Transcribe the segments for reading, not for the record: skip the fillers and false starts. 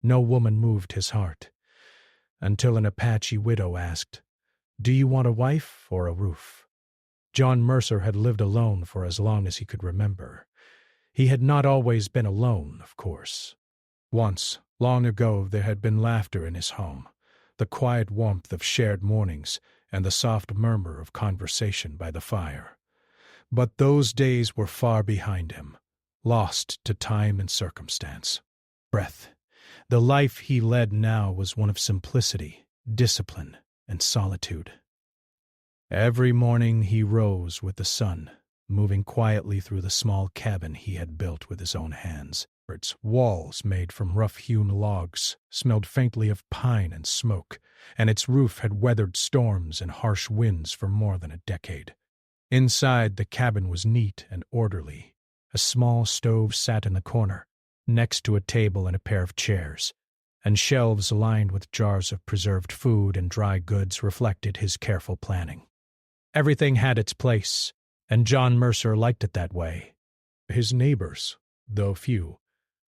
No woman moved his heart, until an Apache widow asked, "Do you want a wife or a roof?" John Mercer had lived alone for as long as he could remember. He had not always been alone, of course. Once, long ago, there had been laughter in his home, the quiet warmth of shared mornings, and the soft murmur of conversation by the fire. But those days were far behind him, lost to time and circumstance. Breath. The life he led now was one of simplicity, discipline, and solitude. Every morning he rose with the sun, moving quietly through the small cabin he had built with his own hands. Its walls, made from rough-hewn logs, smelled faintly of pine and smoke, and its roof had weathered storms and harsh winds for more than a decade. Inside, the cabin was neat and orderly. A small stove sat in the corner, next to a table and a pair of chairs, and shelves lined with jars of preserved food and dry goods reflected his careful planning. Everything had its place, and John Mercer liked it that way. His neighbors, though few,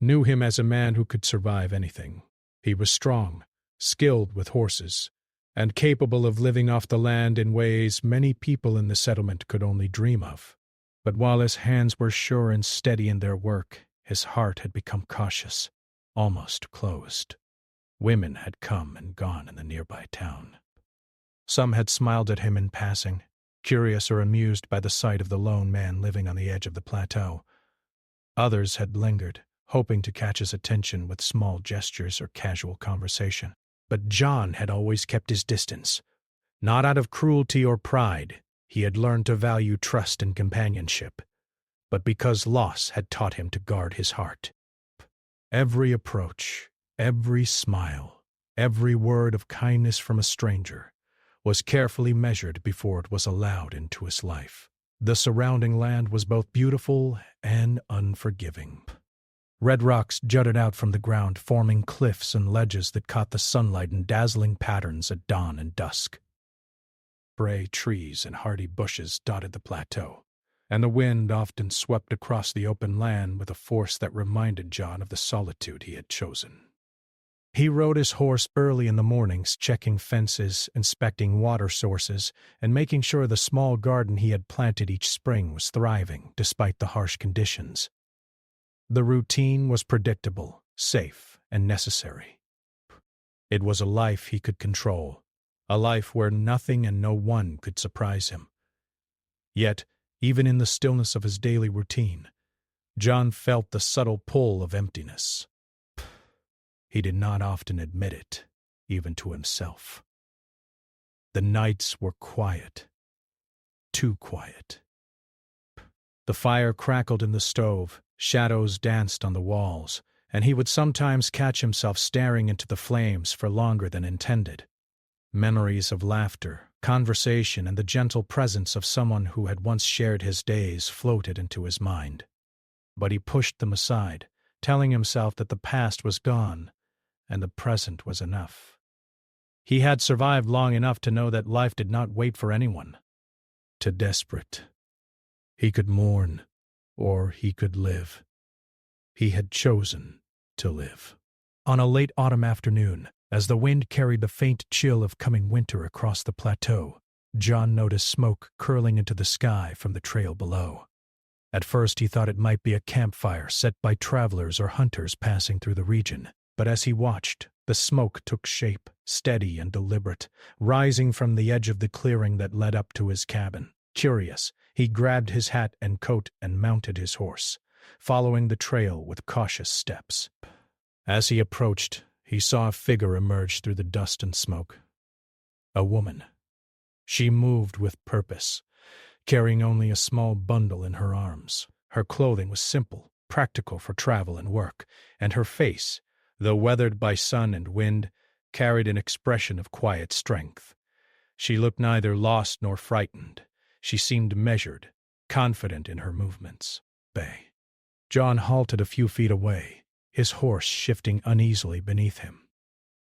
knew him as a man who could survive anything. He was strong, skilled with horses, and capable of living off the land in ways many people in the settlement could only dream of. But while his hands were sure and steady in their work, his heart had become cautious, almost closed. Women had come and gone in the nearby town. Some had smiled at him in passing, curious or amused by the sight of the lone man living on the edge of the plateau. Others had lingered, hoping to catch his attention with small gestures or casual conversation. But John had always kept his distance. Not out of cruelty or pride, he had learned to value trust and companionship, but because loss had taught him to guard his heart. Every approach, every smile, every word of kindness from a stranger was carefully measured before it was allowed into his life. The surrounding land was both beautiful and unforgiving. Red rocks jutted out from the ground, forming cliffs and ledges that caught the sunlight in dazzling patterns at dawn and dusk. Gray trees and hardy bushes dotted the plateau, and the wind often swept across the open land with a force that reminded John of the solitude he had chosen. He rode his horse early in the mornings, checking fences, inspecting water sources, and making sure the small garden he had planted each spring was thriving despite the harsh conditions. The routine was predictable, safe, and necessary. It was a life he could control, a life where nothing and no one could surprise him. Yet, even in the stillness of his daily routine, John felt the subtle pull of emptiness. He did not often admit it, even to himself. The nights were quiet, too quiet. The fire crackled in the stove, shadows danced on the walls, and he would sometimes catch himself staring into the flames for longer than intended. Memories of laughter, conversation, and the gentle presence of someone who had once shared his days floated into his mind. But he pushed them aside, telling himself that the past was gone, and the present was enough. He had survived long enough to know that life did not wait for anyone. Too desperate. He could mourn, or he could live. He had chosen to live. On a late autumn afternoon, as the wind carried the faint chill of coming winter across the plateau, John noticed smoke curling into the sky from the trail below. At first he thought it might be a campfire set by travelers or hunters passing through the region, but as he watched, the smoke took shape, steady and deliberate, rising from the edge of the clearing that led up to his cabin. Curious, he grabbed his hat and coat and mounted his horse, following the trail with cautious steps. As he approached, he saw a figure emerge through the dust and smoke. A woman. She moved with purpose, carrying only a small bundle in her arms. Her clothing was simple, practical for travel and work, and her face, though weathered by sun and wind, carried an expression of quiet strength. She looked neither lost nor frightened. She seemed measured, confident in her movements. Bay. John halted a few feet away, his horse shifting uneasily beneath him.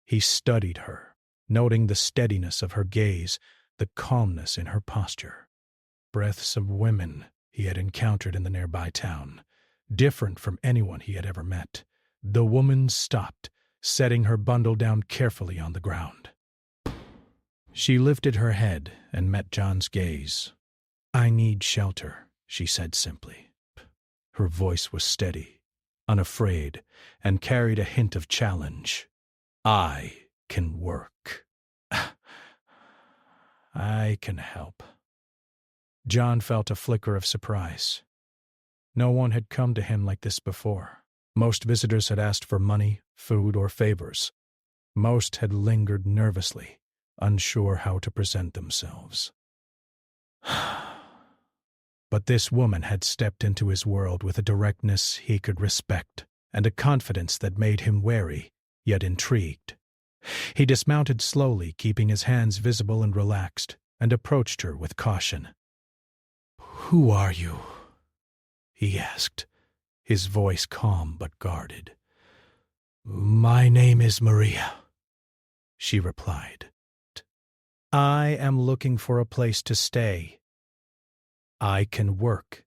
He studied her, noting the steadiness of her gaze, the calmness in her posture. Breaths of women he had encountered in the nearby town, different from anyone he had ever met. The woman stopped, setting her bundle down carefully on the ground. She lifted her head and met John's gaze. "I need shelter," she said simply. Her voice was steady, unafraid, and carried a hint of challenge. "I can work. I can help." John felt a flicker of surprise. No one had come to him like this before. Most visitors had asked for money, food, or favors. Most had lingered nervously, unsure how to present themselves. But this woman had stepped into his world with a directness he could respect, and a confidence that made him wary, yet intrigued. He dismounted slowly, keeping his hands visible and relaxed, and approached her with caution. "Who are you?" he asked, his voice calm but guarded. "My name is Maria," she replied. "I am looking for a place to stay. I can work,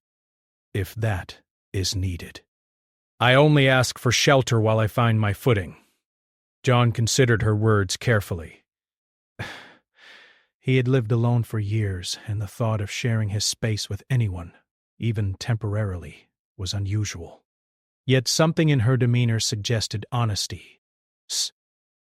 if that is needed." "I only ask for shelter while I find my footing." John considered her words carefully. He had lived alone for years, and the thought of sharing his space with anyone, even temporarily, was unusual. Yet something in her demeanor suggested honesty.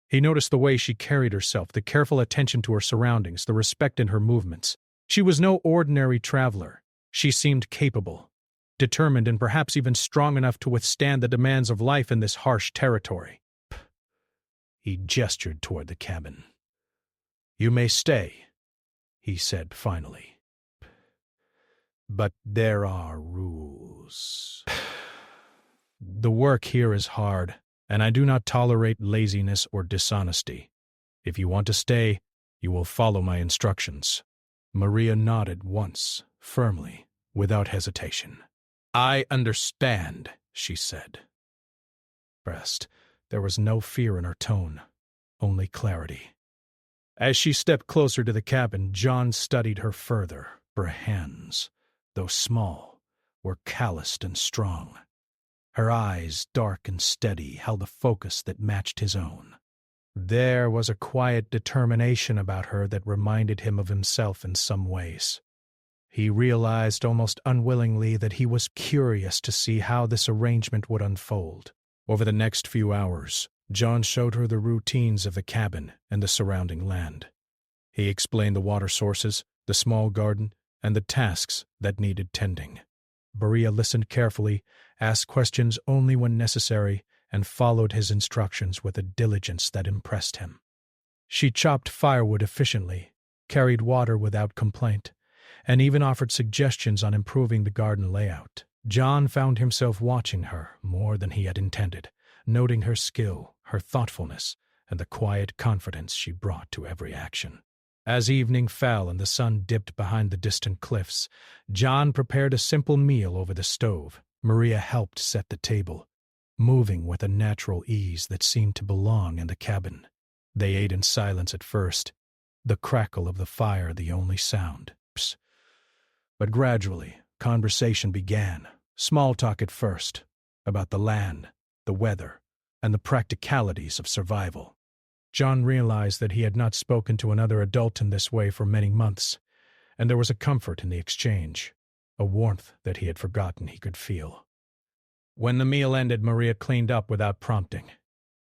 He noticed the way she carried herself, the careful attention to her surroundings, the respect in her movements. She was no ordinary traveler. She seemed capable, determined, and perhaps even strong enough to withstand the demands of life in this harsh territory. He gestured toward the cabin. "You may stay," he said finally. "But there are rules. The work here is hard, and I do not tolerate laziness or dishonesty. If you want to stay, you will follow my instructions." Maria nodded once, firmly, without hesitation. "I understand," she said. There was no fear in her tone, only clarity. As she stepped closer to the cabin, John studied her further. Her hands, though small, were calloused and strong. Her eyes, dark and steady, held a focus that matched his own. There was a quiet determination about her that reminded him of himself in some ways. He realized almost unwillingly that he was curious to see how this arrangement would unfold. Over the next few hours, John showed her the routines of the cabin and the surrounding land. He explained the water sources, the small garden, and the tasks that needed tending. Maria listened carefully, asked questions only when necessary, and followed his instructions with a diligence that impressed him. She chopped firewood efficiently, carried water without complaint, and even offered suggestions on improving the garden layout. John found himself watching her more than he had intended, noting her skill, her thoughtfulness, and the quiet confidence she brought to every action. As evening fell and the sun dipped behind the distant cliffs, John prepared a simple meal over the stove. Maria helped set the table, moving with a natural ease that seemed to belong in the cabin. They ate in silence at first, the crackle of the fire the only sound. But gradually, conversation began, small talk at first, about the land, the weather, and the practicalities of survival. John realized that he had not spoken to another adult in this way for many months, and there was a comfort in the exchange, a warmth that he had forgotten he could feel. When the meal ended, Maria cleaned up without prompting.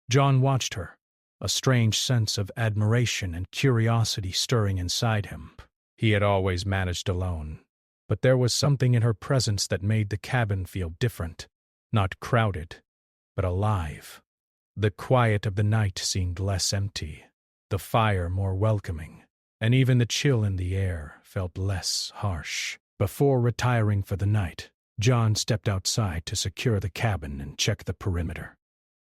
John watched her, a strange sense of admiration and curiosity stirring inside him. He had always managed alone, but there was something in her presence that made the cabin feel different, not crowded, but alive. The quiet of the night seemed less empty, the fire more welcoming, and even the chill in the air felt less harsh. Before retiring for the night, John stepped outside to secure the cabin and check the perimeter.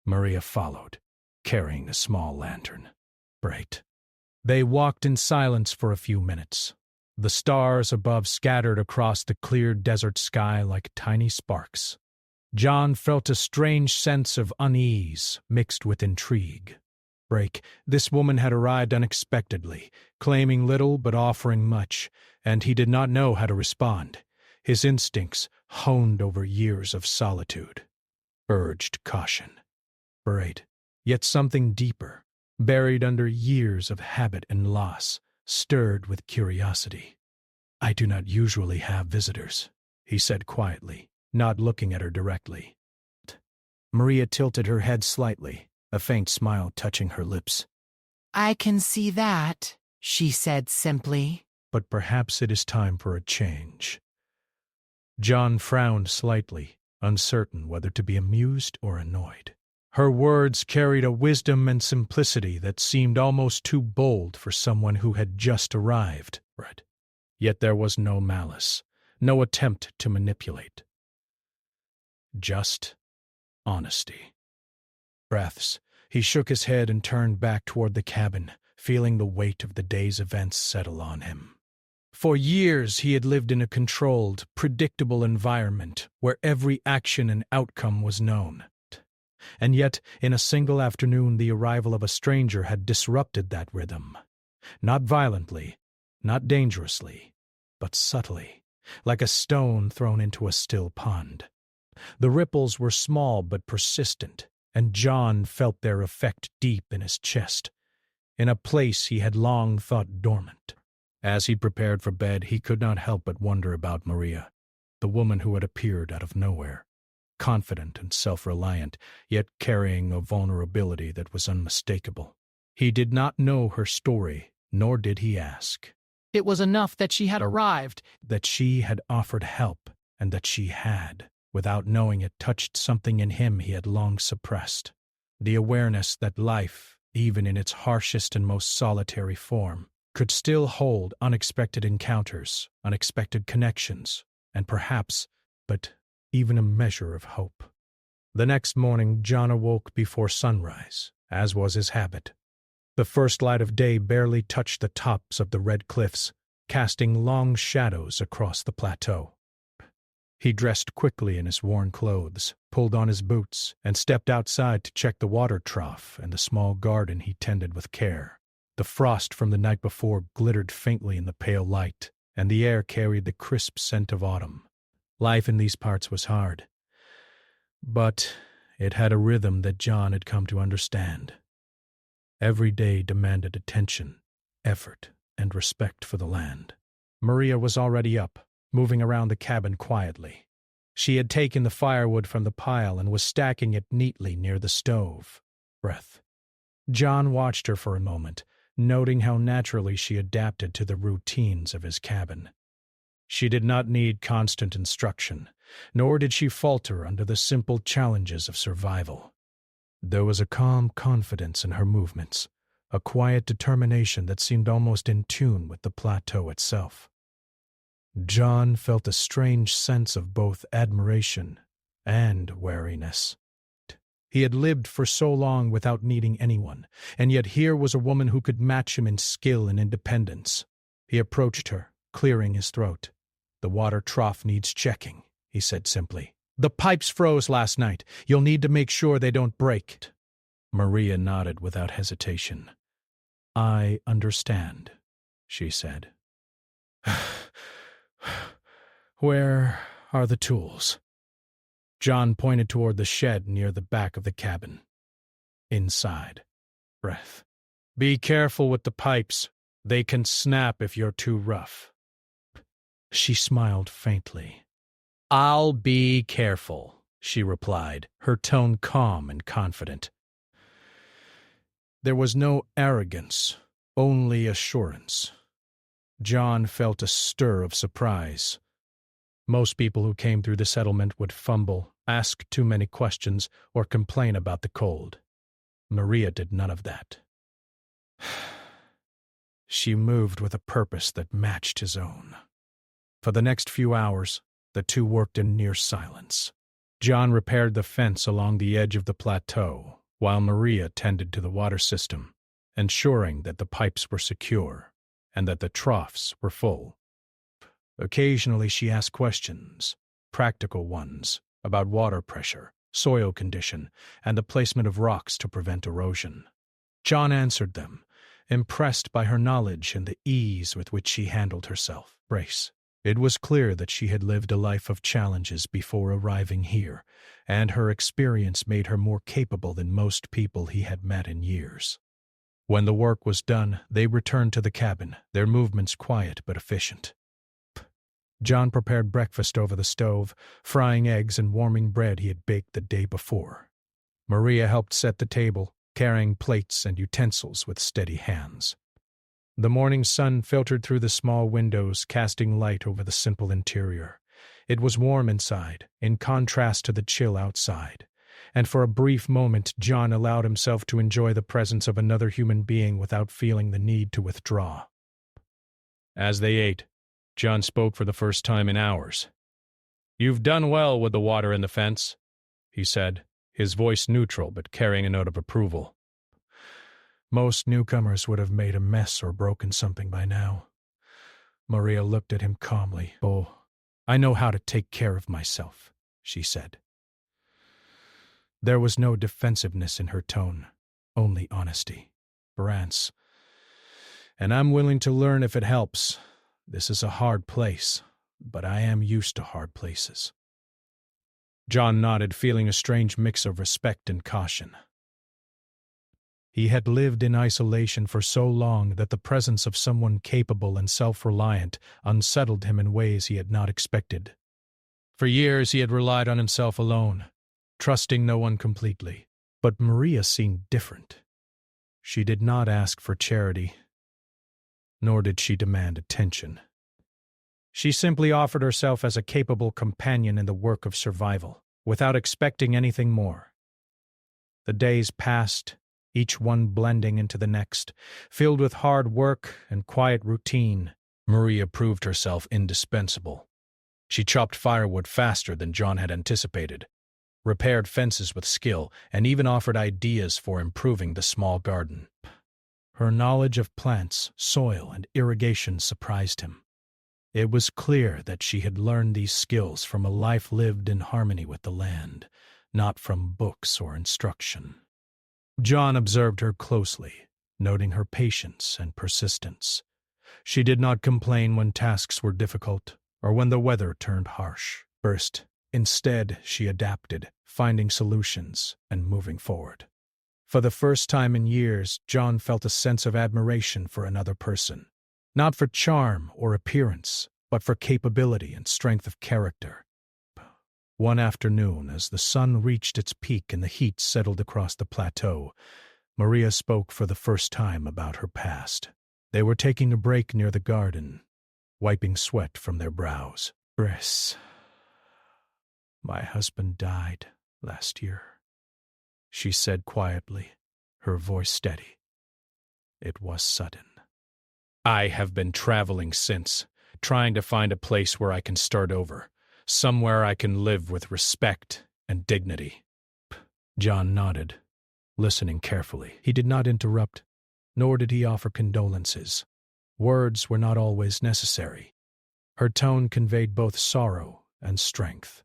Maria followed, carrying a small lantern. Bright. They walked in silence for a few minutes, the stars above scattered across the clear desert sky like tiny sparks. John felt a strange sense of unease mixed with intrigue. This woman had arrived unexpectedly, claiming little but offering much, and he did not know how to respond. His instincts, honed over years of solitude, urged caution. Yet something deeper, buried under years of habit and loss, stirred with curiosity. "I do not usually have visitors," he said quietly, not looking at her directly. Maria tilted her head slightly, a faint smile touching her lips. "I can see that," she said simply. "But perhaps it is time for a change." John frowned slightly, uncertain whether to be amused or annoyed. Her words carried a wisdom and simplicity that seemed almost too bold for someone who had just arrived. Yet there was no malice, no attempt to manipulate. Just honesty. Breaths. He shook his head and turned back toward the cabin, feeling the weight of the day's events settle on him. For years he had lived in a controlled, predictable environment where every action and outcome was known. And yet, in a single afternoon, the arrival of a stranger had disrupted that rhythm. Not violently, not dangerously, but subtly, like a stone thrown into a still pond. The ripples were small but persistent, and John felt their effect deep in his chest, in a place he had long thought dormant. As he prepared for bed, he could not help but wonder about Maria, the woman who had appeared out of nowhere, confident and self-reliant, yet carrying a vulnerability that was unmistakable. He did not know her story, nor did he ask. It was enough that she had arrived, That she had offered help, and that she had, without knowing it, touched something in him he had long suppressed. The awareness that life, even in its harshest and most solitary form, could still hold unexpected encounters, unexpected connections, and perhaps, but even a measure of hope. The next morning John awoke before sunrise, as was his habit. The first light of day barely touched the tops of the red cliffs, casting long shadows across the plateau. He dressed quickly in his worn clothes, pulled on his boots, and stepped outside to check the water trough and the small garden he tended with care. The frost from the night before glittered faintly in the pale light, and the air carried the crisp scent of autumn. Life in these parts was hard, but it had a rhythm that John had come to understand. Every day demanded attention, effort, and respect for the land. Maria was already up, moving around the cabin quietly. She had taken the firewood from the pile and was stacking it neatly near the stove. John watched her for a moment, noting how naturally she adapted to the routines of his cabin. She did not need constant instruction, nor did she falter under the simple challenges of survival. There was a calm confidence in her movements, a quiet determination that seemed almost in tune with the plateau itself. John felt a strange sense of both admiration and wariness. He had lived for so long without needing anyone, and yet here was a woman who could match him in skill and independence. He approached her, clearing his throat. "The water trough needs checking," he said simply. "The pipes froze last night. You'll need to make sure they don't break." Maria nodded without hesitation. "I understand," she said. "Where are the tools?" John pointed toward the shed near the back of the cabin. "Inside." "Be careful with the pipes. They can snap if you're too rough." She smiled faintly. "I'll be careful," she replied, her tone calm and confident. There was no arrogance, only assurance. John felt a stir of surprise. Most people who came through the settlement would fumble, ask too many questions, or complain about the cold. Maria did none of that. She moved with a purpose that matched his own. For the next few hours, the two worked in near silence. John repaired the fence along the edge of the plateau, while Maria tended to the water system, ensuring that the pipes were secure and that the troughs were full. Occasionally she asked questions, practical ones, about water pressure, soil condition, and the placement of rocks to prevent erosion. John answered them, impressed by her knowledge and the ease with which she handled herself. It was clear that she had lived a life of challenges before arriving here, and her experience made her more capable than most people he had met in years. When the work was done, they returned to the cabin, their movements quiet but efficient. John prepared breakfast over the stove, frying eggs and warming bread he had baked the day before. Maria helped set the table, carrying plates and utensils with steady hands. The morning sun filtered through the small windows, casting light over the simple interior. It was warm inside, in contrast to the chill outside, and for a brief moment John allowed himself to enjoy the presence of another human being without feeling the need to withdraw. As they ate, John spoke for the first time in hours. "You've done well with the water and the fence," he said, his voice neutral but carrying a note of approval. Most newcomers would have made a mess or broken something by now. Maria looked at him calmly. "Oh, I know how to take care of myself," she said. There was no defensiveness in her tone, only honesty. "Brant's. And I'm willing to learn if it helps. This is a hard place, but I am used to hard places." John nodded, feeling a strange mix of respect and caution. He had lived in isolation for so long that the presence of someone capable and self-reliant unsettled him in ways he had not expected. For years he had relied on himself alone, trusting no one completely. But Maria seemed different. She did not ask for charity, nor did she demand attention. She simply offered herself as a capable companion in the work of survival, without expecting anything more. The days passed, each one blending into the next, filled with hard work and quiet routine. Maria proved herself indispensable. She chopped firewood faster than John had anticipated, repaired fences with skill, and even offered ideas for improving the small garden. Her knowledge of plants, soil, and irrigation surprised him. It was clear that she had learned these skills from a life lived in harmony with the land, not from books or instruction. John observed her closely, noting her patience and persistence. She did not complain when tasks were difficult or when the weather turned harsh. Instead, she adapted, finding solutions and moving forward. For the first time in years, John felt a sense of admiration for another person, not for charm or appearance, but for capability and strength of character. One afternoon, as the sun reached its peak and the heat settled across the plateau, Maria spoke for the first time about her past. They were taking a break near the garden, wiping sweat from their brows. "My husband died last year," she said quietly, her voice steady. "It was sudden. I have been traveling since, trying to find a place where I can start over. Somewhere I can live with respect and dignity." John nodded, listening carefully. He did not interrupt, nor did he offer condolences. Words were not always necessary. Her tone conveyed both sorrow and strength.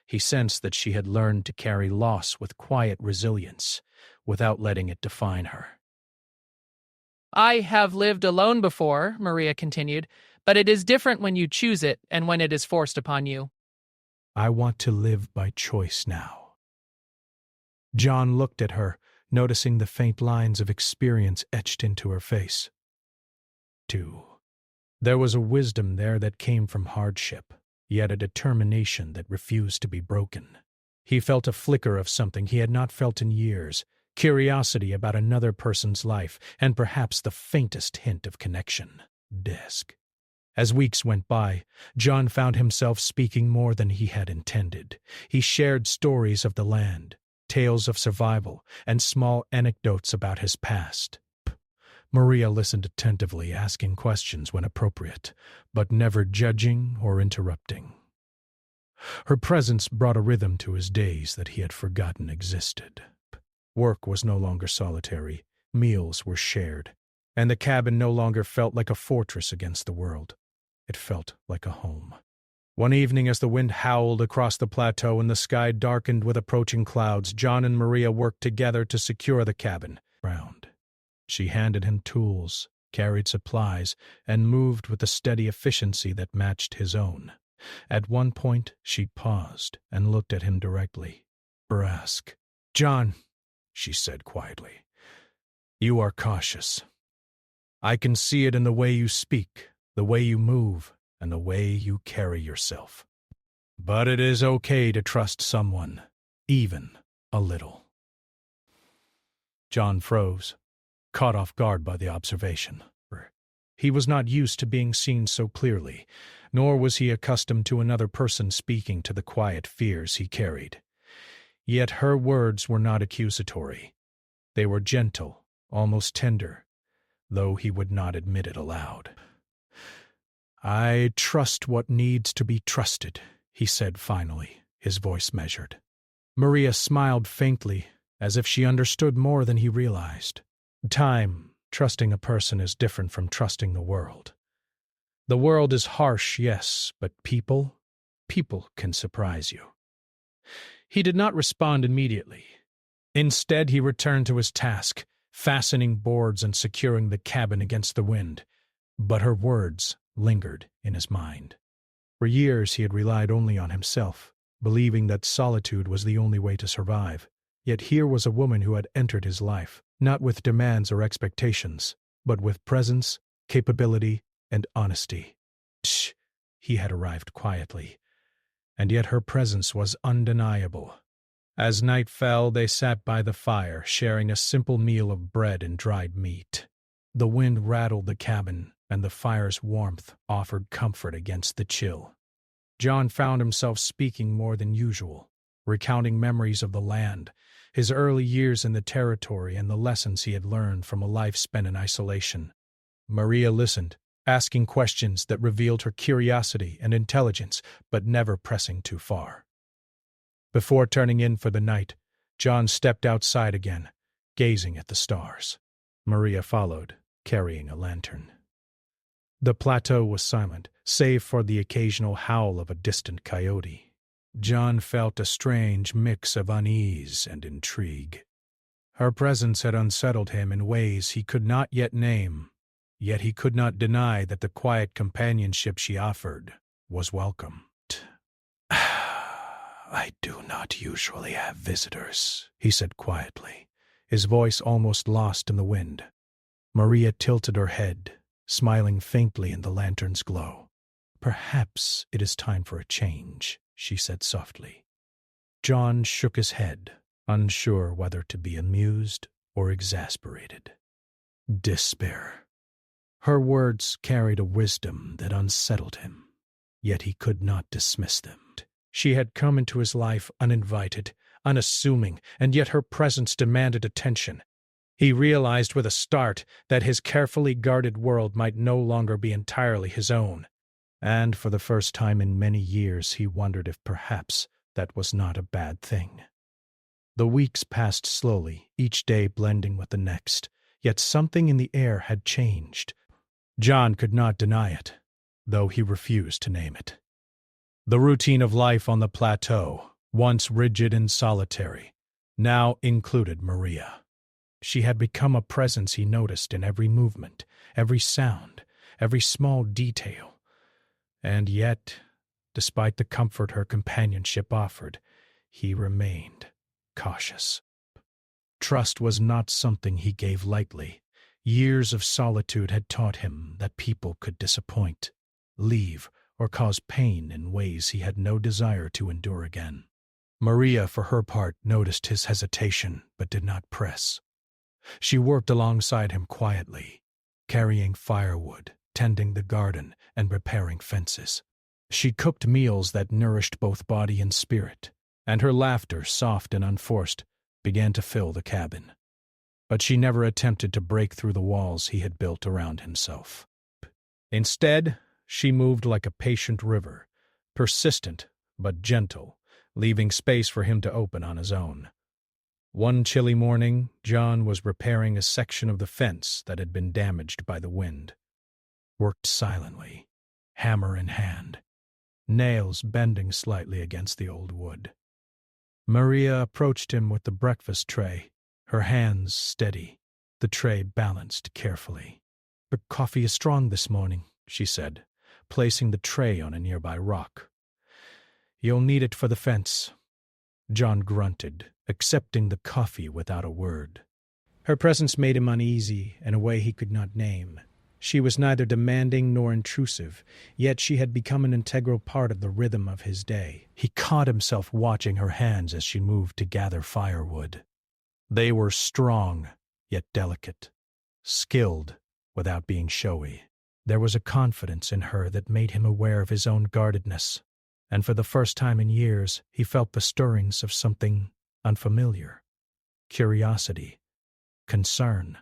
He sensed that she had learned to carry loss with quiet resilience, without letting it define her. "I have lived alone before," Maria continued, "but it is different when you choose it and when it is forced upon you." "I want to live by choice now." John looked at her, noticing the faint lines of experience etched into her face. There was a wisdom there that came from hardship, yet a determination that refused to be broken. He felt a flicker of something he had not felt in years, curiosity about another person's life, and perhaps the faintest hint of connection. As weeks went by, John found himself speaking more than he had intended. He shared stories of the land, tales of survival, and small anecdotes about his past. Maria listened attentively, asking questions when appropriate, but never judging or interrupting. Her presence brought a rhythm to his days that he had forgotten existed. Work was no longer solitary, meals were shared, and the cabin no longer felt like a fortress against the world. It felt like a home. One evening, as the wind howled across the plateau and the sky darkened with approaching clouds, John and Maria worked together to secure the cabin. She handed him tools, carried supplies, and moved with a steady efficiency that matched his own. At one point, she paused and looked at him directly. "Brask." "John," she said quietly, "you are cautious. I can see it in the way you speak, the way you move, and the way you carry yourself. But it is okay to trust someone, even a little." John froze, caught off guard by the observation. He was not used to being seen so clearly, nor was he accustomed to another person speaking to the quiet fears he carried. Yet her words were not accusatory. They were gentle, almost tender, though he would not admit it aloud. "I trust what needs to be trusted," he said finally, his voice measured. Maria smiled faintly, as if she understood more than he realized. Trusting a person is different from trusting the world. The world is harsh, yes, but people can surprise you. He did not respond immediately. Instead, he returned to his task, fastening boards and securing the cabin against the wind. But her words lingered in his mind. For years he had relied only on himself, believing that solitude was the only way to survive. Yet here was a woman who had entered his life, not with demands or expectations, but with presence, capability, and honesty. Shh, he had arrived quietly, and yet her presence was undeniable. As night fell, they sat by the fire, sharing a simple meal of bread and dried meat. The wind rattled the cabin, and the fire's warmth offered comfort against the chill. John found himself speaking more than usual, recounting memories of the land, his early years in the territory, and the lessons he had learned from a life spent in isolation. Maria listened, asking questions that revealed her curiosity and intelligence, but never pressing too far. Before turning in for the night, John stepped outside again, gazing at the stars. Maria followed, carrying a lantern. The plateau was silent, save for the occasional howl of a distant coyote. John felt a strange mix of unease and intrigue. Her presence had unsettled him in ways he could not yet name, yet he could not deny that the quiet companionship she offered was welcome. "I do not usually have visitors," he said quietly, his voice almost lost in the wind. Maria tilted her head, smiling faintly in the lantern's glow. "Perhaps it is time for a change," she said softly. John shook his head, unsure whether to be amused or exasperated. Despair. Her words carried a wisdom that unsettled him, yet he could not dismiss them. She had come into his life uninvited, unassuming, and yet her presence demanded attention. He realized with a start that his carefully guarded world might no longer be entirely his own, and for the first time in many years he wondered if perhaps that was not a bad thing. The weeks passed slowly, each day blending with the next, yet something in the air had changed. John could not deny it, though he refused to name it. The routine of life on the plateau, once rigid and solitary, now included Maria. She had become a presence he noticed in every movement, every sound, every small detail. And yet, despite the comfort her companionship offered, he remained cautious. Trust was not something he gave lightly. Years of solitude had taught him that people could disappoint, leave, or cause pain in ways he had no desire to endure again. Maria, for her part, noticed his hesitation but did not press. She worked alongside him quietly, carrying firewood, tending the garden, and repairing fences. She cooked meals that nourished both body and spirit, and her laughter, soft and unforced, began to fill the cabin. But she never attempted to break through the walls he had built around himself. Instead, she moved like a patient river, persistent but gentle, leaving space for him to open on his own. One chilly morning, John was repairing a section of the fence that had been damaged by the wind. Worked silently, hammer in hand, nails bending slightly against the old wood. Maria approached him with the breakfast tray, her hands steady, the tray balanced carefully. "The coffee is strong this morning," she said, placing the tray on a nearby rock. "You'll need it for the fence." John grunted, accepting the coffee without a word. Her presence made him uneasy in a way he could not name. She was neither demanding nor intrusive, yet she had become an integral part of the rhythm of his day. He caught himself watching her hands as she moved to gather firewood. They were strong, yet delicate, skilled without being showy. There was a confidence in her that made him aware of his own guardedness, and for the first time in years he felt the stirrings of something unfamiliar: curiosity, concern,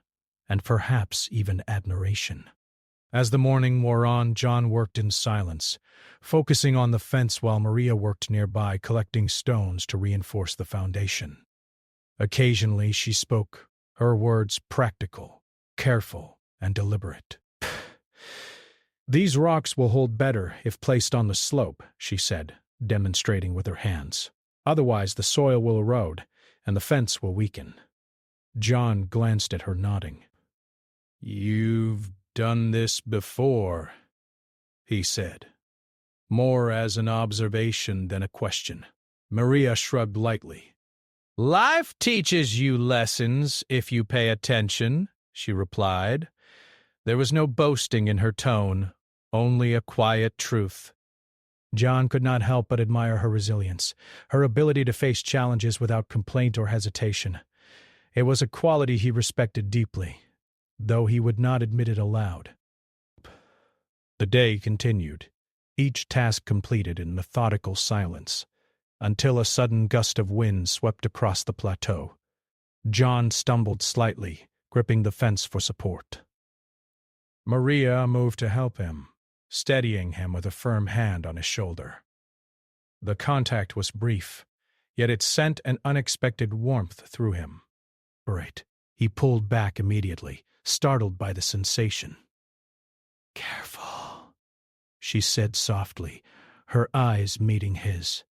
and perhaps even admiration. As the morning wore on, John worked in silence, focusing on the fence while Maria worked nearby, collecting stones to reinforce the foundation. Occasionally she spoke, her words practical, careful, and deliberate. "These rocks will hold better if placed on the slope," she said, demonstrating with her hands. "Otherwise the soil will erode, and the fence will weaken." John glanced at her, nodding. "You've done this before," he said, more as an observation than a question. Maria shrugged lightly. "Life teaches you lessons if you pay attention," she replied. There was no boasting in her tone, only a quiet truth. John could not help but admire her resilience, her ability to face challenges without complaint or hesitation. It was a quality he respected deeply, though he would not admit it aloud. The day continued, each task completed in methodical silence, until a sudden gust of wind swept across the plateau. John stumbled slightly, gripping the fence for support. Maria moved to help him, steadying him with a firm hand on his shoulder. The contact was brief, yet it sent an unexpected warmth through him. Right. He pulled back immediately, startled by the sensation. "Careful," she said softly, her eyes meeting his.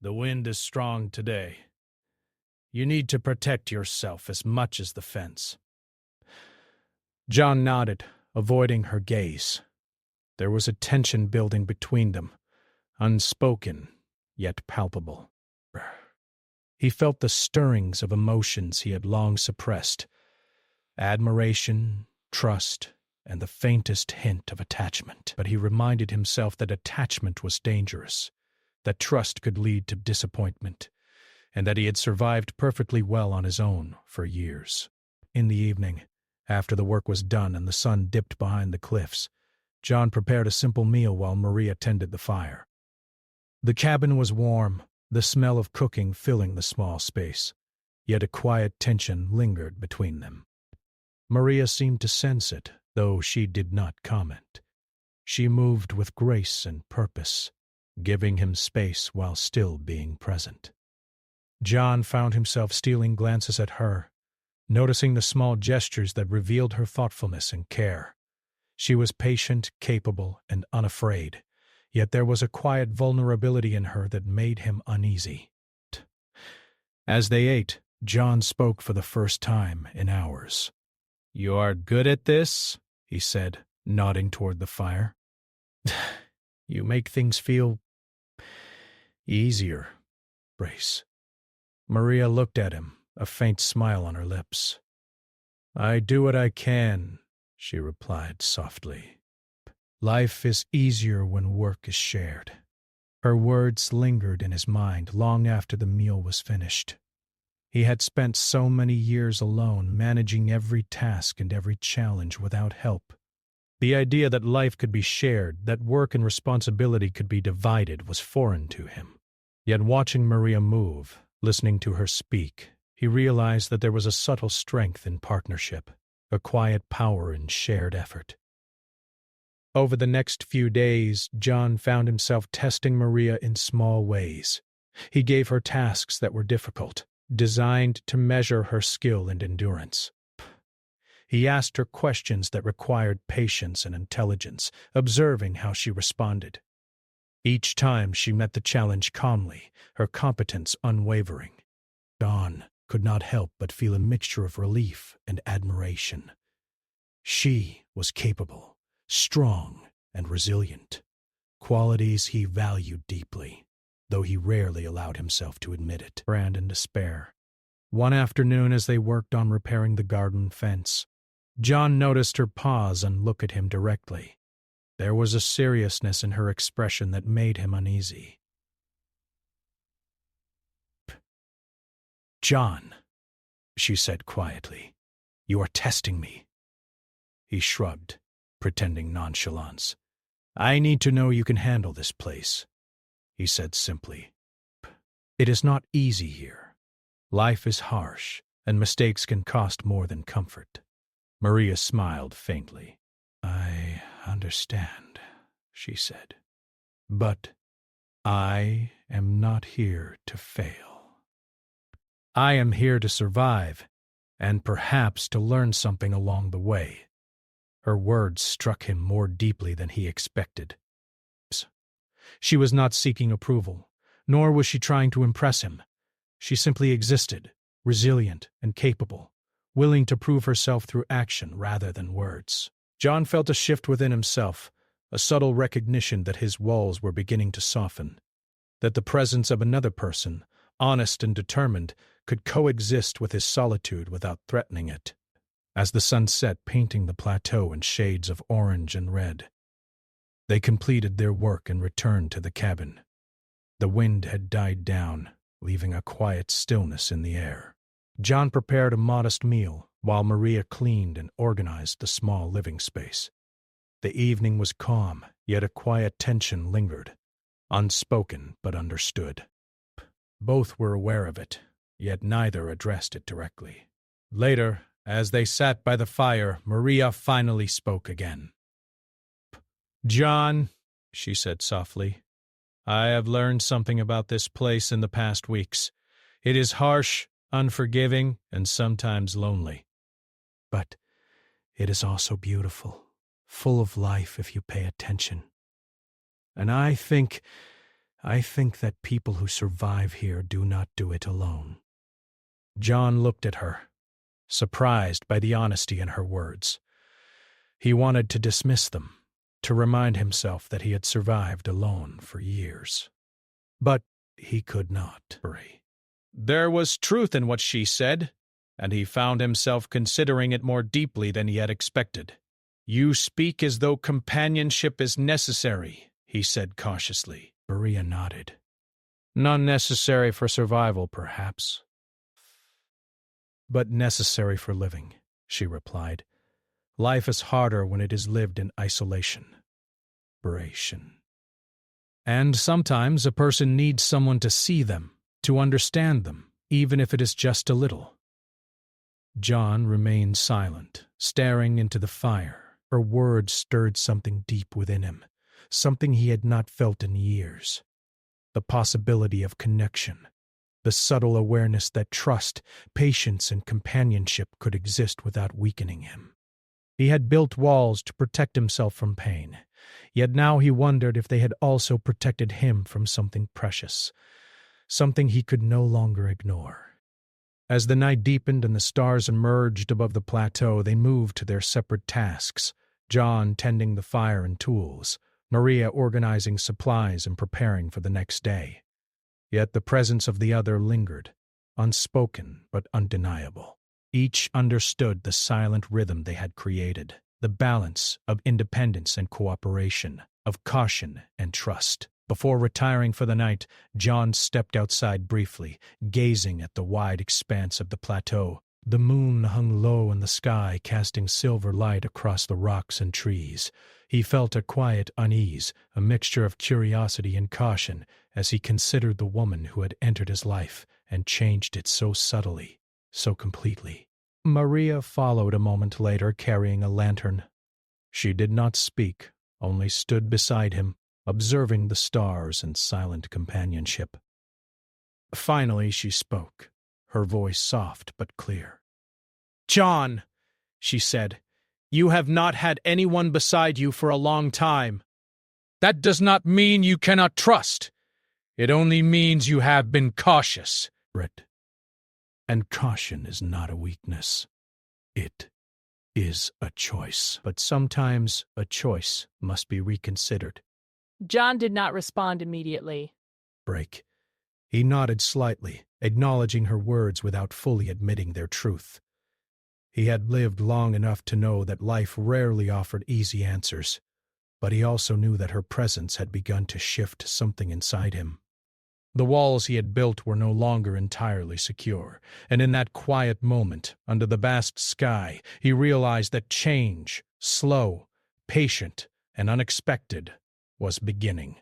"The wind is strong today. You need to protect yourself as much as the fence." John nodded, avoiding her gaze. There was a tension building between them, unspoken, yet palpable. He felt the stirrings of emotions he had long suppressed: admiration, trust, and the faintest hint of attachment. But he reminded himself that attachment was dangerous, that trust could lead to disappointment, and that he had survived perfectly well on his own for years. In the evening, after the work was done and the sun dipped behind the cliffs, John prepared a simple meal while Maria tended the fire. The cabin was warm, the smell of cooking filling the small space, yet a quiet tension lingered between them. Maria seemed to sense it, though she did not comment. She moved with grace and purpose, giving him space while still being present. John found himself stealing glances at her, noticing the small gestures that revealed her thoughtfulness and care. She was patient, capable, and unafraid, yet there was a quiet vulnerability in her that made him uneasy. As they ate, John spoke for the first time in hours. "You are good at this?" he said, nodding toward the fire. "You make things feel easier, Brace." Maria looked at him, a faint smile on her lips. "I do what I can," she replied softly. "Life is easier when work is shared." Her words lingered in his mind long after the meal was finished. He had spent so many years alone, managing every task and every challenge without help. The idea that life could be shared, that work and responsibility could be divided, was foreign to him. Yet watching Maria move, listening to her speak, he realized that there was a subtle strength in partnership, a quiet power in shared effort. Over the next few days, John found himself testing Maria in small ways. He gave her tasks that were difficult, designed to measure her skill and endurance. He asked her questions that required patience and intelligence, observing how she responded. Each time she met the challenge calmly, her competence unwavering. John could not help but feel a mixture of relief and admiration. She was capable, strong, and resilient, qualities he valued deeply, though he rarely allowed himself to admit it. In despair. One afternoon, as they worked on repairing the garden fence, John noticed her pause and look at him directly. There was a seriousness in her expression that made him uneasy. "John," she said quietly, "you are testing me." He shrugged, pretending nonchalance. "I need to know you can handle this place," he said simply. "It is not easy here. Life is harsh, and mistakes can cost more than comfort." Maria smiled faintly. "I understand," she said. "But I am not here to fail. I am here to survive, and perhaps to learn something along the way." Her words struck him more deeply than he expected. She was not seeking approval, nor was she trying to impress him. She simply existed, resilient and capable, willing to prove herself through action rather than words. John felt a shift within himself, a subtle recognition that his walls were beginning to soften, that the presence of another person, honest and determined, could coexist with his solitude without threatening it. As the sun set, painting the plateau in shades of orange and red, they completed their work and returned to the cabin. The wind had died down, leaving a quiet stillness in the air. John prepared a modest meal, while Maria cleaned and organized the small living space. The evening was calm, yet a quiet tension lingered, unspoken but understood. Both were aware of it, yet neither addressed it directly. Later, as they sat by the fire, Maria finally spoke again. "John," she said softly, "I have learned something about this place in the past weeks. It is harsh, unforgiving, and sometimes lonely. But it is also beautiful, full of life if you pay attention. And I think that people who survive here do not do it alone." John looked at her, surprised by the honesty in her words. He wanted to dismiss them, to remind himself that he had survived alone for years. But he could not. There was truth in what she said, and he found himself considering it more deeply than he had expected. "You speak as though companionship is necessary," he said cautiously. Maria nodded. "Not necessary for survival, perhaps, but necessary for living," she replied. "Life is harder when it is lived in isolation. And sometimes a person needs someone to see them, to understand them, even if it is just a little." John remained silent, staring into the fire. Her words stirred something deep within him, something he had not felt in years. The possibility of connection, the subtle awareness that trust, patience, and companionship could exist without weakening him. He had built walls to protect himself from pain, yet now he wondered if they had also protected him from something precious, something he could no longer ignore. As the night deepened and the stars emerged above the plateau, they moved to their separate tasks, John tending the fire and tools, Maria organizing supplies and preparing for the next day. Yet the presence of the other lingered, unspoken but undeniable. Each understood the silent rhythm they had created, the balance of independence and cooperation, of caution and trust. Before retiring for the night, John stepped outside briefly, gazing at the wide expanse of the plateau. The moon hung low in the sky, casting silver light across the rocks and trees. He felt a quiet unease, a mixture of curiosity and caution, as he considered the woman who had entered his life and changed it so subtly, so completely. Maria followed a moment later, carrying a lantern. She did not speak, only stood beside him, observing the stars in silent companionship. Finally she spoke, her voice soft but clear. "John," she said, "you have not had anyone beside you for a long time. That does not mean you cannot trust. It only means you have been cautious." And caution is not a weakness. It is a choice, but sometimes a choice must be reconsidered. John did not respond immediately. Break. He nodded slightly, acknowledging her words without fully admitting their truth. He had lived long enough to know that life rarely offered easy answers, but he also knew that her presence had begun to shift something inside him. The walls he had built were no longer entirely secure, and in that quiet moment, under the vast sky, he realized that change, slow, patient, and unexpected, was beginning.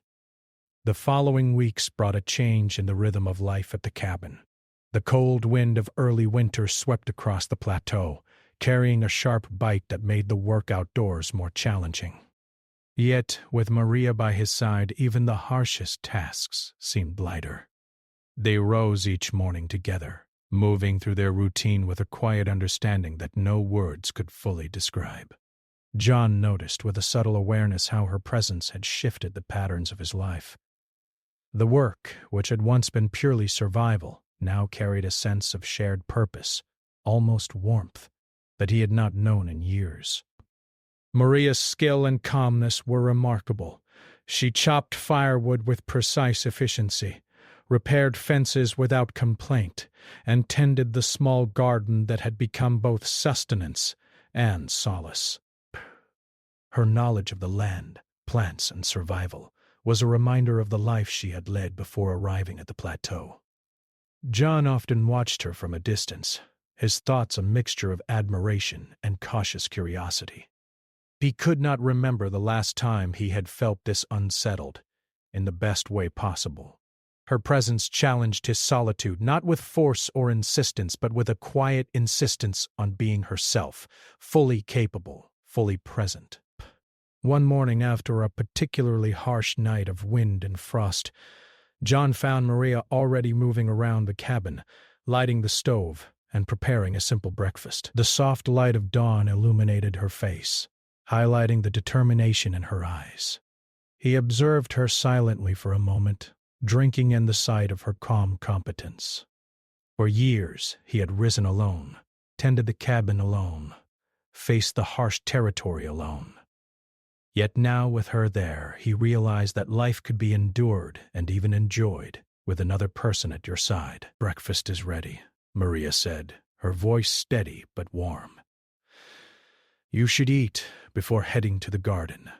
The following weeks brought a change in the rhythm of life at the cabin. The cold wind of early winter swept across the plateau, carrying a sharp bite that made the work outdoors more challenging. Yet, with Maria by his side, even the harshest tasks seemed lighter. They rose each morning together, moving through their routine with a quiet understanding that no words could fully describe. John noticed with a subtle awareness how her presence had shifted the patterns of his life. The work, which had once been purely survival, now carried a sense of shared purpose, almost warmth, that he had not known in years. Maria's skill and calmness were remarkable. She chopped firewood with precise efficiency, repaired fences without complaint, and tended the small garden that had become both sustenance and solace. Her knowledge of the land, plants, and survival was a reminder of the life she had led before arriving at the plateau. John often watched her from a distance, his thoughts a mixture of admiration and cautious curiosity. He could not remember the last time he had felt this unsettled, in the best way possible. Her presence challenged his solitude, not with force or insistence, but with a quiet insistence on being herself, fully capable, fully present. One morning after a particularly harsh night of wind and frost, John found Maria already moving around the cabin, lighting the stove and preparing a simple breakfast. The soft light of dawn illuminated her face, highlighting the determination in her eyes. He observed her silently for a moment, drinking in the sight of her calm competence. For years he had risen alone, tended the cabin alone, faced the harsh territory alone. Yet now with her there, he realized that life could be endured and even enjoyed with another person at your side. "Breakfast is ready," Maria said, her voice steady but warm. "You should eat before heading to the garden."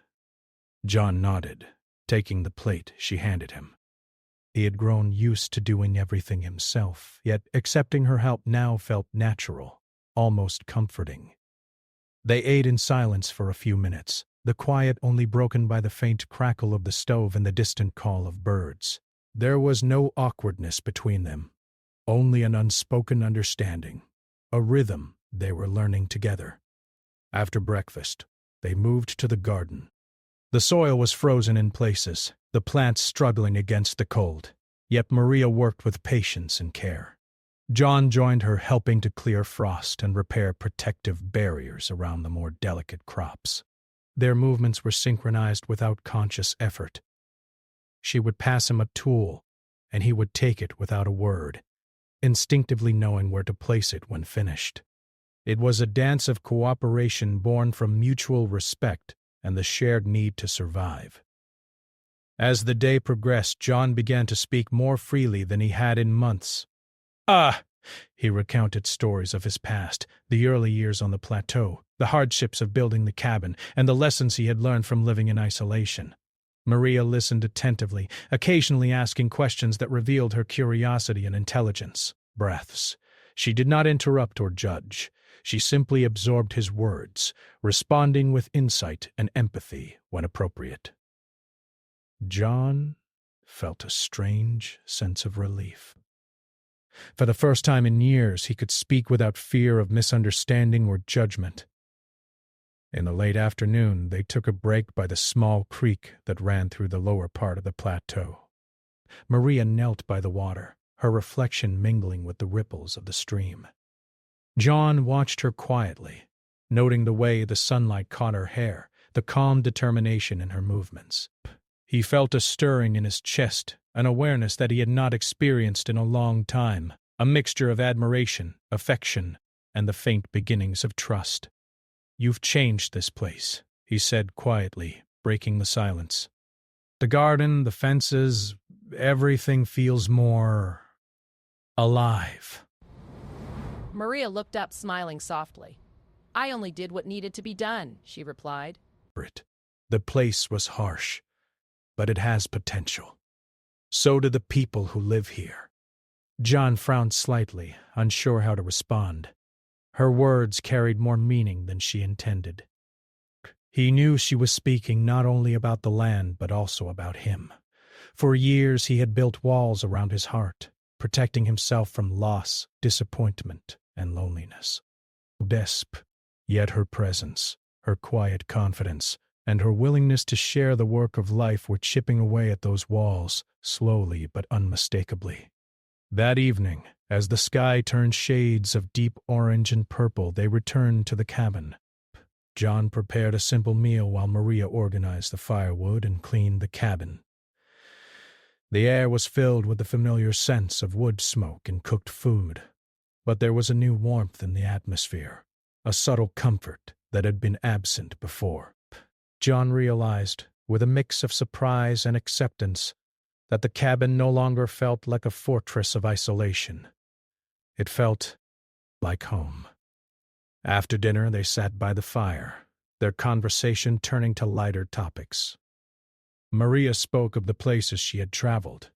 John nodded, taking the plate she handed him. He had grown used to doing everything himself, yet accepting her help now felt natural, almost comforting. They ate in silence for a few minutes, the quiet only broken by the faint crackle of the stove and the distant call of birds. There was no awkwardness between them, only an unspoken understanding, a rhythm they were learning together. After breakfast, they moved to the garden. The soil was frozen in places, the plants struggling against the cold, yet Maria worked with patience and care. John joined her, helping to clear frost and repair protective barriers around the more delicate crops. Their movements were synchronized without conscious effort. She would pass him a tool, and he would take it without a word, instinctively knowing where to place it when finished. It was a dance of cooperation born from mutual respect and the shared need to survive. As the day progressed, John began to speak more freely than he had in months. He recounted stories of his past, the early years on the plateau, the hardships of building the cabin, and the lessons he had learned from living in isolation. Maria listened attentively, occasionally asking questions that revealed her curiosity and intelligence. Breaths. She did not interrupt or judge. She simply absorbed his words, responding with insight and empathy when appropriate. John felt a strange sense of relief. For the first time in years, he could speak without fear of misunderstanding or judgment. In the late afternoon, they took a break by the small creek that ran through the lower part of the plateau. Maria knelt by the water, her reflection mingling with the ripples of the stream. John watched her quietly, noting the way the sunlight caught her hair, the calm determination in her movements. He felt a stirring in his chest, an awareness that he had not experienced in a long time, a mixture of admiration, affection, and the faint beginnings of trust. "You've changed this place," he said quietly, breaking the silence. "The garden, the fences, everything feels more alive." Maria looked up, smiling softly. "I only did what needed to be done," she replied. The place was harsh, but it has potential. So do the people who live here. John frowned slightly, unsure how to respond. Her words carried more meaning than she intended. He knew she was speaking not only about the land, but also about him. For years he had built walls around his heart, protecting himself from loss, disappointment, and loneliness. Yet her presence, her quiet confidence, and her willingness to share the work of life were chipping away at those walls, slowly but unmistakably. That evening, as the sky turned shades of deep orange and purple, they returned to the cabin. John prepared a simple meal while Maria organized the firewood and cleaned the cabin. The air was filled with the familiar scents of wood smoke and cooked food, but there was a new warmth in the atmosphere, a subtle comfort that had been absent before. John realized, with a mix of surprise and acceptance, that the cabin no longer felt like a fortress of isolation. It felt like home. After dinner, they sat by the fire, their conversation turning to lighter topics. Maria spoke of the places she had traveled,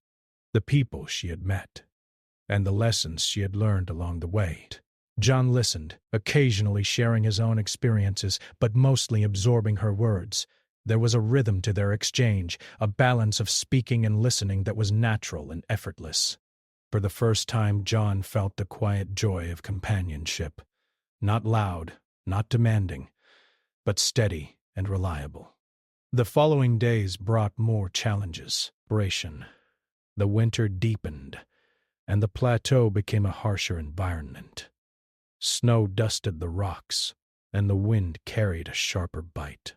the people she had met, and the lessons she had learned along the way. John listened, occasionally sharing his own experiences, but mostly absorbing her words. There was a rhythm to their exchange, a balance of speaking and listening that was natural and effortless. For the first time, John felt the quiet joy of companionship. Not loud, not demanding, but steady and reliable. The following days brought more challenges. The winter deepened, and the plateau became a harsher environment. Snow dusted the rocks, and the wind carried a sharper bite.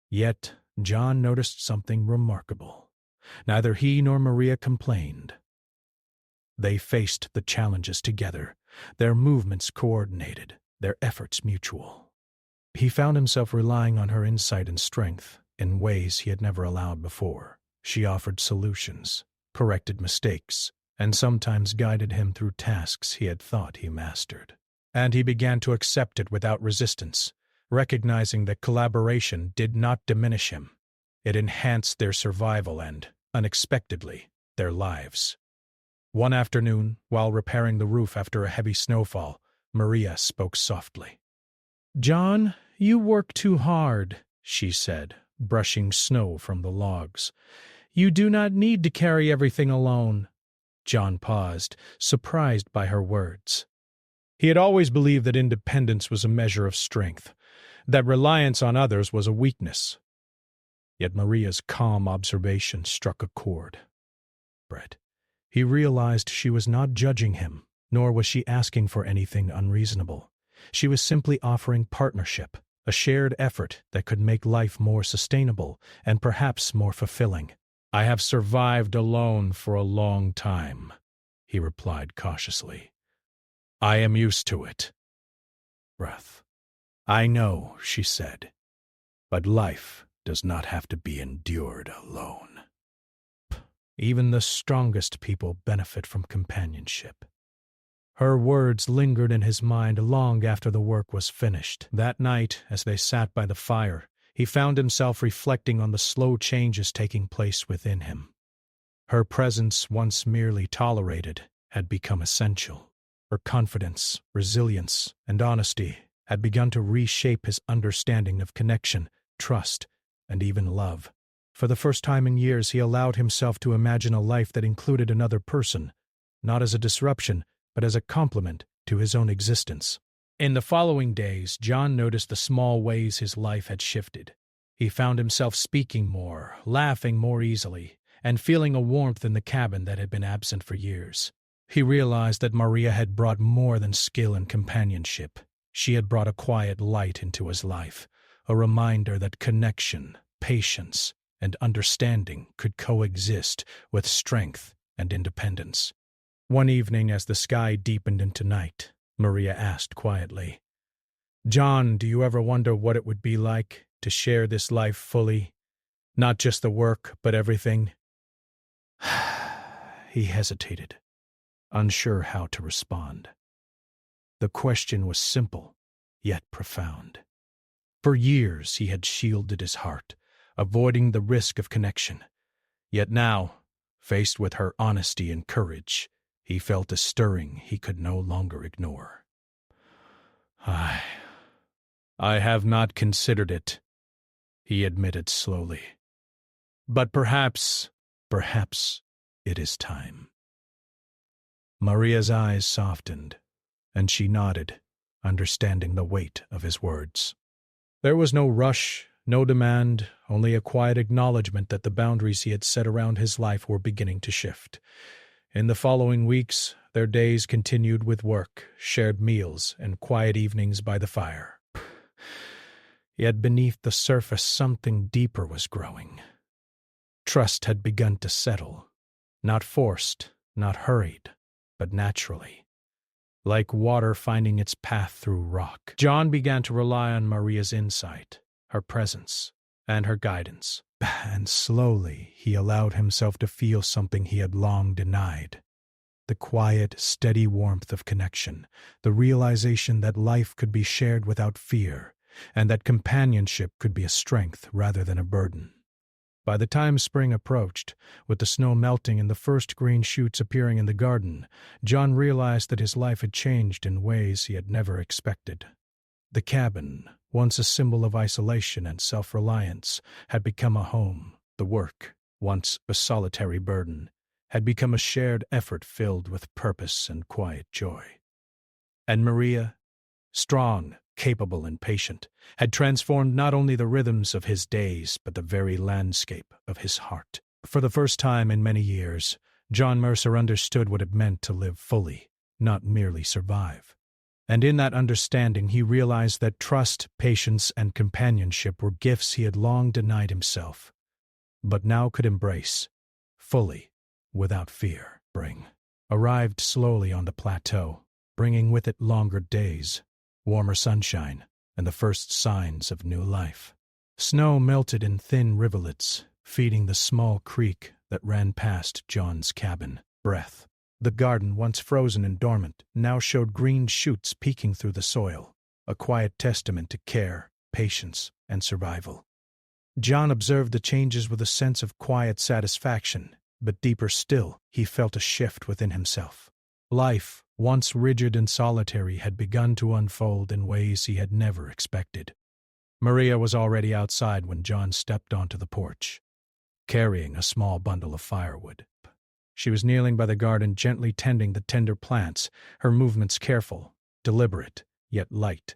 Yet, John noticed something remarkable. Neither he nor Maria complained. They faced the challenges together, their movements coordinated, their efforts mutual. He found himself relying on her insight and strength in ways he had never allowed before. She offered solutions, corrected mistakes, and sometimes guided him through tasks he had thought he mastered. And he began to accept it without resistance, recognizing that collaboration did not diminish him. It enhanced their survival and, unexpectedly, their lives. One afternoon, while repairing the roof after a heavy snowfall, Maria spoke softly. "John, you work too hard," she said, brushing snow from the logs. "You do not need to carry everything alone." John paused, surprised by her words. He had always believed that independence was a measure of strength, that reliance on others was a weakness. Yet Maria's calm observation struck a chord. He realized she was not judging him, nor was she asking for anything unreasonable. She was simply offering partnership, a shared effort that could make life more sustainable and perhaps more fulfilling. "I have survived alone for a long time," he replied cautiously. "I am used to it." "I know," she said, "but life does not have to be endured alone. Even the strongest people benefit from companionship." Her words lingered in his mind long after the work was finished. That night, as they sat by the fire, he found himself reflecting on the slow changes taking place within him. Her presence, once merely tolerated, had become essential. Her confidence, resilience, and honesty had begun to reshape his understanding of connection, trust, and even love. For the first time in years, he allowed himself to imagine a life that included another person, not as a disruption, but as a complement to his own existence. In the following days, John noticed the small ways his life had shifted. He found himself speaking more, laughing more easily, and feeling a warmth in the cabin that had been absent for years. He realized that Maria had brought more than skill and companionship. She had brought a quiet light into his life, a reminder that connection, patience, and understanding could coexist with strength and independence. One evening, as the sky deepened into night, Maria asked quietly, John, do you ever wonder what it would be like to share this life fully? Not just the work, but everything? He hesitated, unsure how to respond. The question was simple, yet profound. For years he had shielded his heart, avoiding the risk of connection. Yet now, faced with her honesty and courage, he felt a stirring he could no longer ignore. I have not considered it, he admitted slowly. But perhaps it is time. Maria's eyes softened, and she nodded, understanding the weight of his words. There was no rush, no demand, only a quiet acknowledgement that the boundaries he had set around his life were beginning to shift. In the following weeks, their days continued with work, shared meals, and quiet evenings by the fire. Yet beneath the surface something deeper was growing. Trust had begun to settle, not forced, not hurried, but naturally. Like water finding its path through rock, John began to rely on Maria's insight, her presence, and her guidance. And slowly he allowed himself to feel something he had long denied. The quiet, steady warmth of connection, the realization that life could be shared without fear, and that companionship could be a strength rather than a burden. By the time spring approached, with the snow melting and the first green shoots appearing in the garden, John realized that his life had changed in ways he had never expected. The cabin, once a symbol of isolation and self-reliance, had become a home. The work, once a solitary burden, had become a shared effort filled with purpose and quiet joy. And Maria, strong, capable, and patient, had transformed not only the rhythms of his days, but the very landscape of his heart. For the first time in many years, John Mercer understood what it meant to live fully, not merely survive. And in that understanding he realized that trust, patience, and companionship were gifts he had long denied himself, but now could embrace, fully, without fear. Spring arrived slowly on the plateau, bringing with it longer days, warmer sunshine, and the first signs of new life. Snow melted in thin rivulets, feeding the small creek that ran past John's cabin. The garden, once frozen and dormant, now showed green shoots peeking through the soil, a quiet testament to care, patience, and survival. John observed the changes with a sense of quiet satisfaction, but deeper still, he felt a shift within himself. Life, once rigid and solitary, had begun to unfold in ways he had never expected. Maria was already outside when John stepped onto the porch, carrying a small bundle of firewood. She was kneeling by the garden, gently tending the tender plants, her movements careful, deliberate, yet light.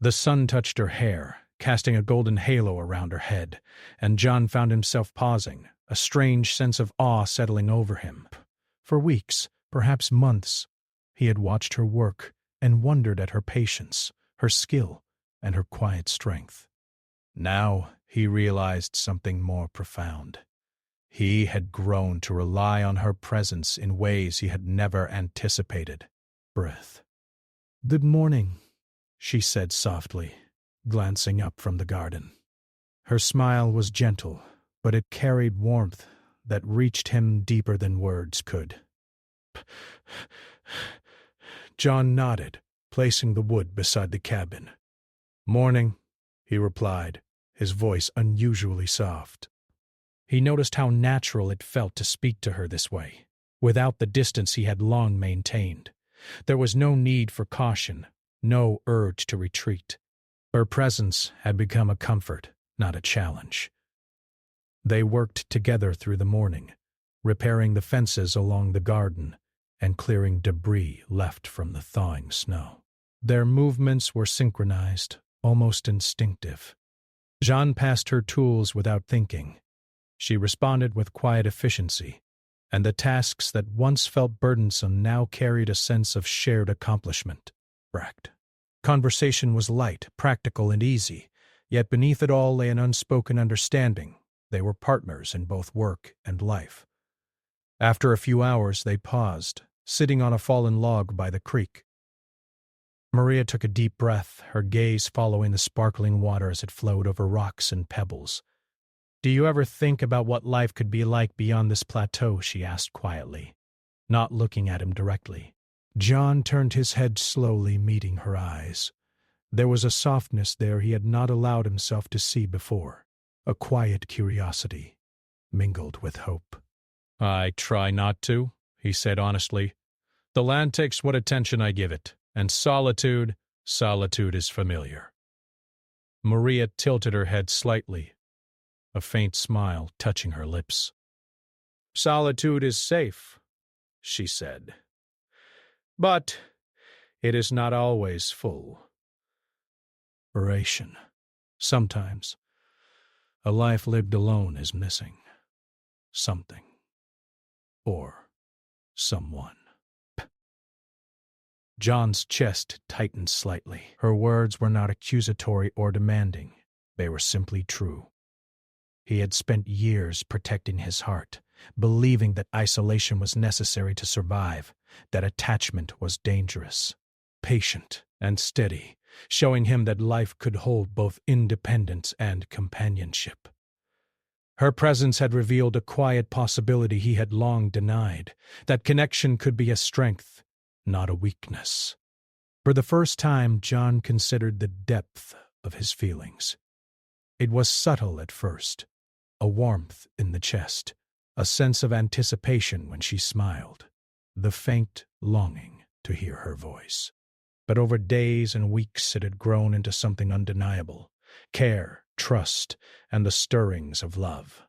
The sun touched her hair, casting a golden halo around her head, and John found himself pausing, a strange sense of awe settling over him. For weeks, perhaps months, he had watched her work and wondered at her patience, her skill, and her quiet strength. Now he realized something more profound. He had grown to rely on her presence in ways he had never anticipated. "Good morning," she said softly, glancing up from the garden. Her smile was gentle, but it carried warmth that reached him deeper than words could. John nodded, placing the wood beside the cabin. "Morning," he replied, his voice unusually soft. He noticed how natural it felt to speak to her this way, without the distance he had long maintained. There was no need for caution, no urge to retreat. Her presence had become a comfort, not a challenge. They worked together through the morning, repairing the fences along the garden and clearing debris left from the thawing snow. Their movements were synchronized, almost instinctive. Jeanne passed her tools without thinking. She responded with quiet efficiency, and the tasks that once felt burdensome now carried a sense of shared accomplishment. Conversation was light, practical, and easy, yet beneath it all lay an unspoken understanding. They were partners in both work and life. After a few hours, they paused, sitting on a fallen log by the creek. Maria took a deep breath, her gaze following the sparkling water as it flowed over rocks and pebbles. "Do you ever think about what life could be like beyond this plateau?" she asked quietly, not looking at him directly. John turned his head slowly, meeting her eyes. There was a softness there he had not allowed himself to see before, a quiet curiosity, mingled with hope. "I try not to," he said honestly. "The land takes what attention I give it, and solitude is familiar." Maria tilted her head slightly, a faint smile touching her lips. "Solitude is safe," she said. "But it is not always full. Narration. Sometimes a life lived alone is missing something or someone." John's chest tightened slightly. Her words were not accusatory or demanding. They were simply true. He had spent years protecting his heart, believing that isolation was necessary to survive, that attachment was dangerous. Patient and steady, showing him that life could hold both independence and companionship. Her presence had revealed a quiet possibility he had long denied, that connection could be a strength, not a weakness. For the first time, John considered the depth of his feelings. It was subtle at first, a warmth in the chest, a sense of anticipation when she smiled, the faint longing to hear her voice. But over days and weeks it had grown into something undeniable, care, trust, and the stirrings of love.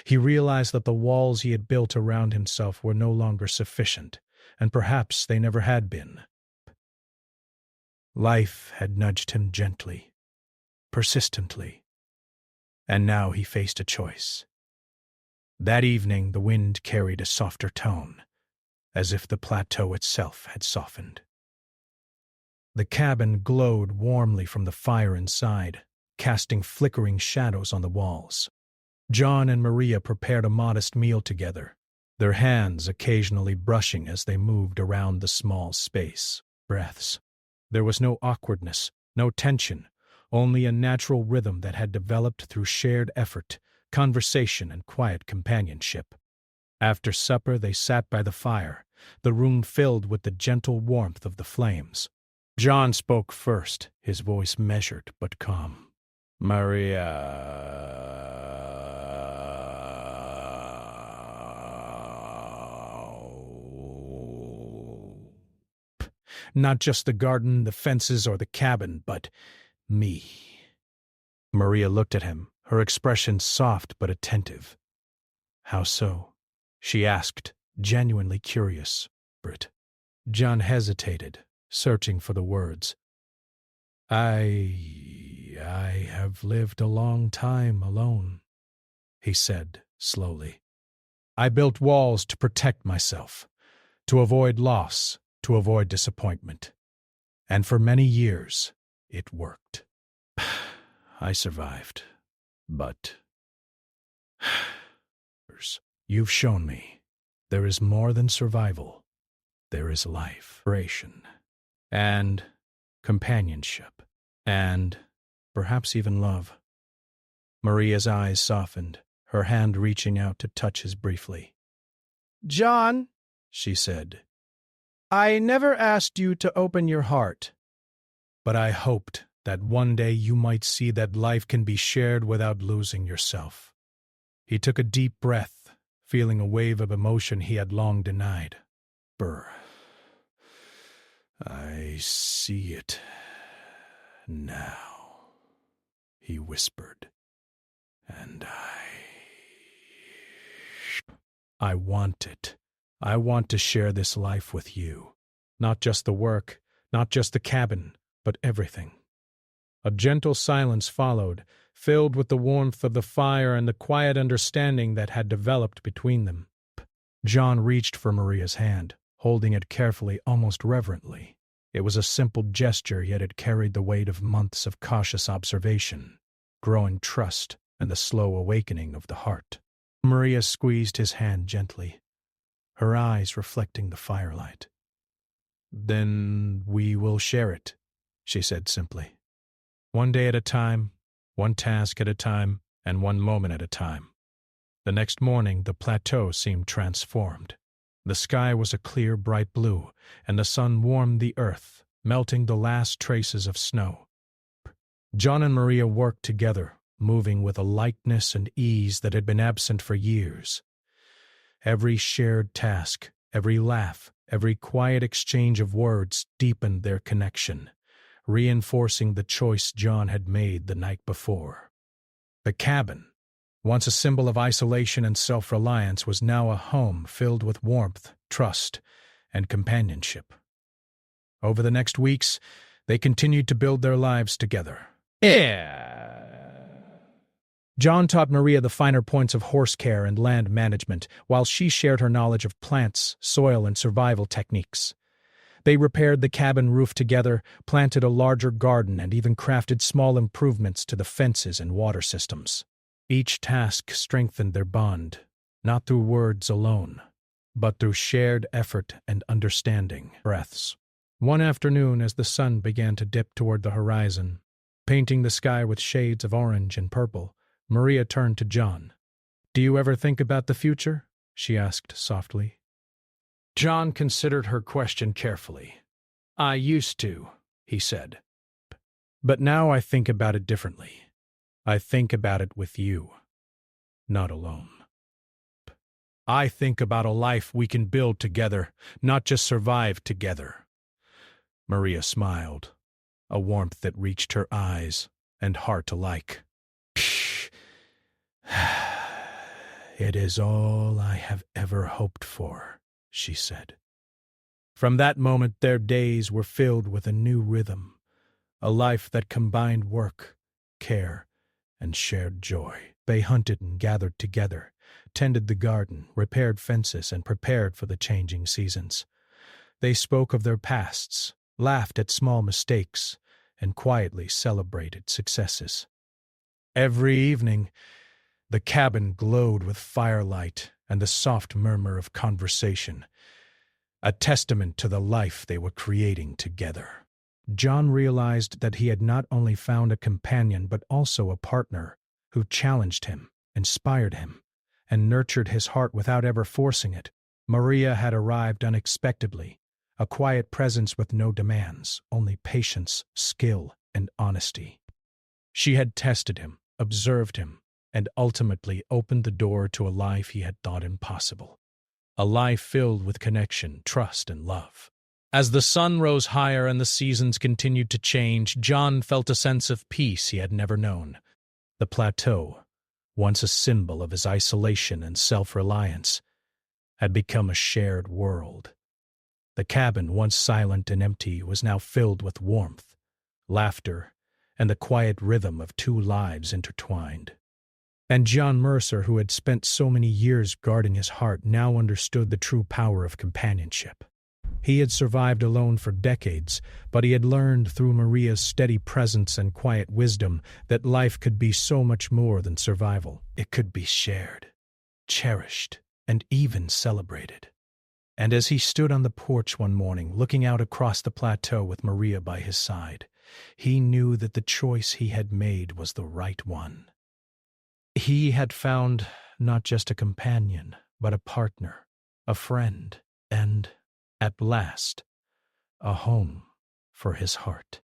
He realized that the walls he had built around himself were no longer sufficient, and perhaps they never had been. Life had nudged him gently, persistently, and now he faced a choice. That evening the wind carried a softer tone, as if the plateau itself had softened. The cabin glowed warmly from the fire inside, casting flickering shadows on the walls. John and Maria prepared a modest meal together, their hands occasionally brushing as they moved around the small space. Breaths. There was no awkwardness, no tension, only a natural rhythm that had developed through shared effort, conversation, and quiet companionship. After supper they sat by the fire, the room filled with the gentle warmth of the flames. John spoke first, his voice measured but calm. "Maria, not just the garden, the fences, or the cabin, but me." Maria looked at him, her expression soft but attentive. "How so?" she asked, genuinely curious. "Brit." John hesitated, searching for the words. I have lived a long time alone," he said slowly. "I built walls to protect myself, to avoid loss, to avoid disappointment. And for many years, it worked. I survived, but you've shown me there is more than survival. There is life, creation, and companionship, and perhaps even love." Maria's eyes softened, her hand reaching out to touch his briefly. "John," she said, "I never asked you to open your heart, but I hoped that one day you might see that life can be shared without losing yourself." He took a deep breath, feeling a wave of emotion he had long denied. "I see it now," he whispered, "and I want it. I want to share this life with you. Not just the work, not just the cabin, but everything." A gentle silence followed, filled with the warmth of the fire and the quiet understanding that had developed between them. John reached for Maria's hand, holding it carefully, almost reverently. It was a simple gesture, yet it carried the weight of months of cautious observation, growing trust, and the slow awakening of the heart. Maria squeezed his hand gently, her eyes reflecting the firelight. Then we will share it, she said simply. One day at a time, one task at a time, and one moment at a time. The next morning, the plateau seemed transformed. The sky was a clear, bright blue, and the sun warmed the earth, melting the last traces of snow. John and Maria worked together, moving with a lightness and ease that had been absent for years. Every shared task, every laugh, every quiet exchange of words deepened their connection, reinforcing the choice John had made the night before. The cabin, once a symbol of isolation and self-reliance, was now a home filled with warmth, trust, and companionship. Over the next weeks, they continued to build their lives together. John taught Maria the finer points of horse care and land management, while she shared her knowledge of plants, soil, and survival techniques. They repaired the cabin roof together, planted a larger garden, and even crafted small improvements to the fences and water systems. Each task strengthened their bond, not through words alone, but through shared effort and understanding breaths. One afternoon, as the sun began to dip toward the horizon, painting the sky with shades of orange and purple, Maria turned to John. "Do you ever think about the future?" she asked softly. John considered her question carefully. "I used to," he said. "But now I think about it differently. I think about it with you, not alone. I think about a life we can build together, not just survive together." Maria smiled, a warmth that reached her eyes and heart alike. "It is all I have ever hoped for," she said. From that moment, their days were filled with a new rhythm, a life that combined work, care, and shared joy. They hunted and gathered together, tended the garden, repaired fences, and prepared for the changing seasons. They spoke of their pasts, laughed at small mistakes, and quietly celebrated successes. Every evening, the cabin glowed with firelight and the soft murmur of conversation, a testament to the life they were creating together. John realized that he had not only found a companion but also a partner who challenged him, inspired him, and nurtured his heart without ever forcing it. Maria had arrived unexpectedly, a quiet presence with no demands, only patience, skill, and honesty. She had tested him, observed him, and ultimately opened the door to a life he had thought impossible. A life filled with connection, trust, and love. As the sun rose higher and the seasons continued to change, John felt a sense of peace he had never known. The plateau, once a symbol of his isolation and self-reliance, had become a shared world. The cabin, once silent and empty, was now filled with warmth, laughter, and the quiet rhythm of two lives intertwined. And John Mercer, who had spent so many years guarding his heart, now understood the true power of companionship. He had survived alone for decades, but he had learned through Maria's steady presence and quiet wisdom that life could be so much more than survival. It could be shared, cherished, and even celebrated. And as he stood on the porch one morning, looking out across the plateau with Maria by his side, he knew that the choice he had made was the right one. He had found not just a companion, but a partner, a friend, and, at last, a home for his heart.